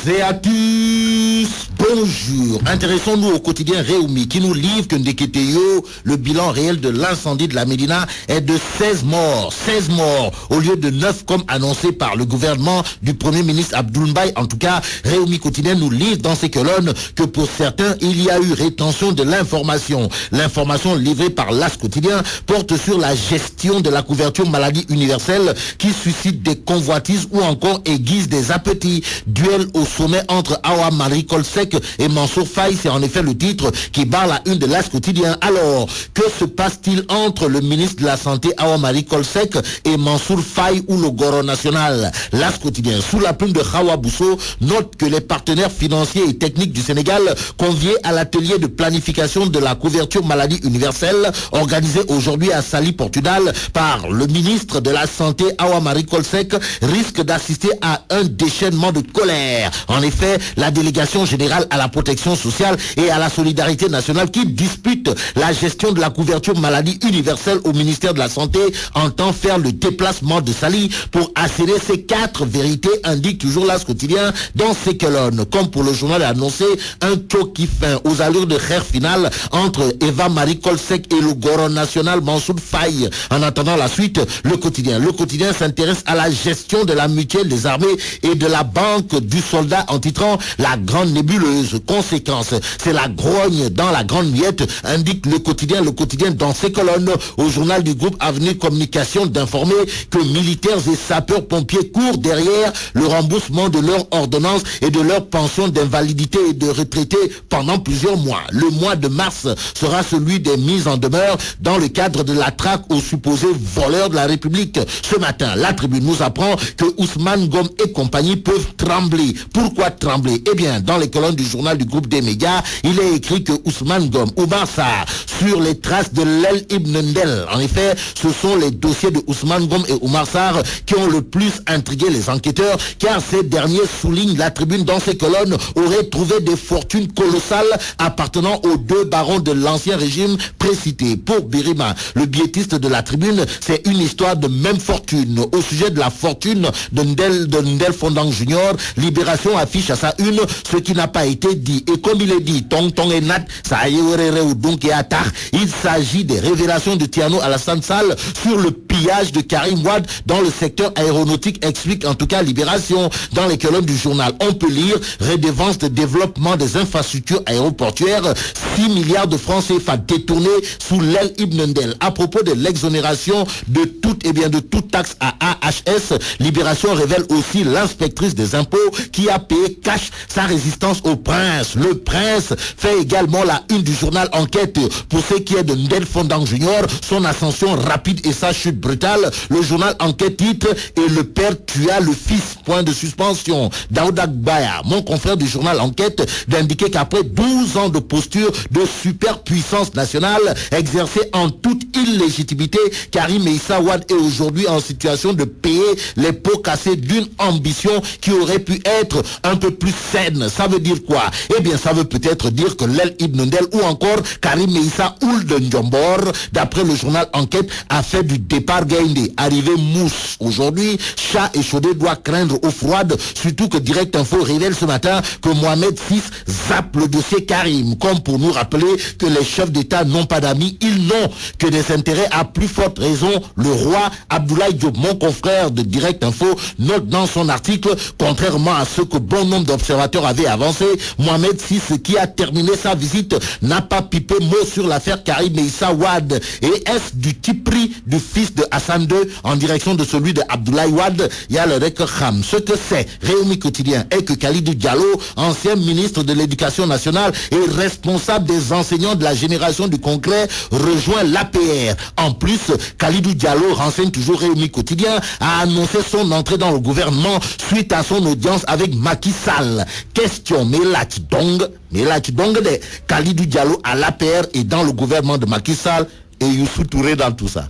Créatus, bonjour. Intéressons-nous au quotidien Réumi qui nous livre que Ndeketeyo, le bilan réel de l'incendie de la Médina est de 16 morts. 16 morts au lieu de 9 comme annoncé par le gouvernement du Premier ministre Abdoul Mbaye. En tout cas, Réumi quotidien nous livre dans ses colonnes que pour certains, il y a eu rétention de l'information. L'information livrée par l'As quotidien porte sur la gestion de la couverture maladie universelle qui suscite des convoitises ou encore aiguise des appétits. Duel au sommet entre Awa Marie Kolsek et Mansour Faye, c'est en effet le titre qui barre la une de l'As quotidien. Alors, que se passe-t-il entre le ministre de la Santé Awa Marie Kolsek et Mansour Faye ou le Goro national? L'As quotidien, sous la plume de Hawa Bousso, note que les partenaires financiers et techniques du Sénégal conviés à l'atelier de planification de la couverture maladie universelle organisé aujourd'hui à Saly, Portugal, par le ministre de la Santé Awa Marie Kolsek risque d'assister à un déchaînement de colère. En effet, la délégation générale à la protection sociale et à la solidarité nationale qui dispute la gestion de la couverture maladie universelle au ministère de la Santé entend faire le déplacement de Saly pour asséner ces 4 vérités, indique toujours l'As quotidien dans ses colonnes. Comme pour le journal annoncé, un choc fin aux allures de guerre finale entre Eva Marie Kolsek et le Goro national Mansour Faye. En attendant la suite, le quotidien s'intéresse à la gestion de la mutuelle des armées et de la banque du soldat en titrant la grande nébuleuse. Conséquence, c'est la grogne dans la grande miette, indique le quotidien dans ses colonnes. Au journal du groupe Avenir Communication d'informer que militaires et sapeurs-pompiers courent derrière le remboursement de leurs ordonnances et de leurs pensions d'invalidité et de retraités pendant plusieurs mois. Le mois de mars sera celui des mises en demeure dans le cadre de la traque aux supposés voleurs de la République. Ce matin, la Tribune nous apprend que Ousmane Ngom et compagnie peuvent trembler. Pourquoi trembler? Eh bien, dans les colonnes du journal du groupe des médias, il est écrit que Ousmane Ngom, Oumar Sarr, sur les traces de l'El Ibn Ndel. En effet, ce sont les dossiers de Ousmane Ngom et Oumar Sarr qui ont le plus intrigué les enquêteurs, car ces derniers, soulignent la Tribune dans ses colonnes, auraient trouvé des fortunes colossales appartenant aux 2 barons de l'ancien régime précité. Pour Birima, le biétiste de la Tribune, c'est une histoire de même fortune. Au sujet de la fortune de Ndel Fondang Junior, Libération affiche à sa une ce qui n'a pas été dit. Et comme il est dit, Tong Tong et Nat, il s'agit des révélations de Tiano Alassane Sall sur le pillage de Karim Wade dans le secteur aéronautique, explique en tout cas Libération. Dans les colonnes du journal, on peut lire redevance de développement des infrastructures aéroportuaires, 6 milliards de francs CFA détournés sous l'El Ibn Ndel. À propos de l'exonération de toute taxe à AHS, Libération révèle aussi l'inspectrice des impôts qui a payé cash sa résistance au prince. Le prince fait également la une du journal Enquête pour ce qui est de Ndel Fondang Junior, son ascension rapide et sa chute brutale. Le journal Enquête titre et le père tua le fils, point de suspension. Daouda Gbaya, mon confrère du journal Enquête, d'indiquer qu'après 12 ans de posture de superpuissance nationale exercée en toute illégitimité, Karim Meïssa Wade est aujourd'hui en situation de payer les pots cassés d'une ambition qui aurait pu être un peu plus saine. Ça veut dire quoi? Eh bien, ça veut peut-être dire que l'El Ibn Ndel ou encore Karim Meïssa Ould Ndjombor, d'après le journal Enquête, a fait du départ Gaïndé. Arrivé mousse. Aujourd'hui, chat échaudé doit craindre eau froide, surtout que Direct Info révèle ce matin que Mohamed VI zappe le dossier Karim, comme pour nous rappeler que les chefs d'État n'ont pas d'amis, ils n'ont que des intérêts. À plus forte raison, le roi Abdoulaye Diop, mon confrère de Direct Info, note dans son article, contrairement à ce que bon nombre d'observateurs avaient avancé, Mohamed VI, qui a terminé sa visite, n'a pas pipé mot sur l'affaire Karim Meïssa Wade. Et est-ce du tipri du fils de Hassan II en direction de celui de Abdoulaye Wade? Il y a le Rekham. Ce que c'est Réumi quotidien est que Kalidou Diallo, ancien ministre de l'Éducation nationale et responsable des enseignants de la génération du concret, rejoint l'APR. En plus, Kalidou Diallo, renseigne toujours Réumi quotidien, a annoncé son entrée dans le gouvernement suite à son audience avec Macky Sall. Question, mais là tu dong de Kalidou Diallo à l'APR et dans le gouvernement de Macky Sall et Youssou Touré dans tout ça.